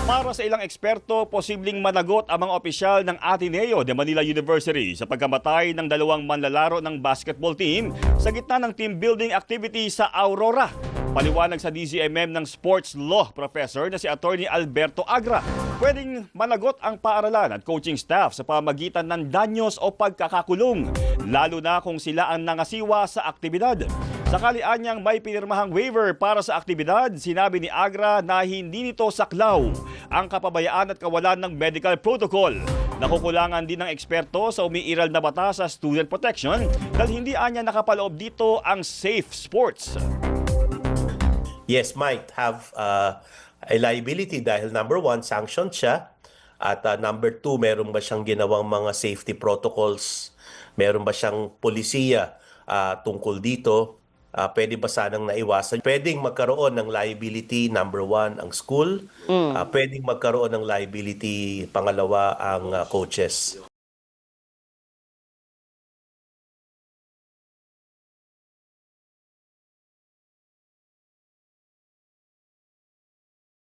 Para sa ilang eksperto, posibleng managot ang mga opisyal ng Ateneo de Manila University sa pagkamatay ng dalawang manlalaro ng basketball team sa gitna ng team building activity sa Aurora. Paliwanag sa DZMM ng Sports Law Professor na si Attorney Alberto Agra, pwedeng managot ang paaralan at coaching staff sa pamagitan ng danyos o pagkakakulong, lalo na kung sila ang nangasiwa sa aktibidad. Sakali anyang may pinirmahang waiver para sa aktibidad, sinabi ni Agra na hindi nito saklaw ang kapabayaan at kawalan ng medical protocol. Nakukulangan din ng eksperto sa umiiral na batas sa student protection dahil hindi anya nakapaloob dito ang safe sports. Yes, might have a liability dahil number one, sanctioned siya. At number two, meron ba siyang ginawang mga safety protocols? Meron ba siyang polisiya tungkol dito? Pwede ba sanang naiwasan? Pwedeng magkaroon ng liability, number one, ang school. Pwedeng magkaroon ng liability, pangalawa, ang coaches.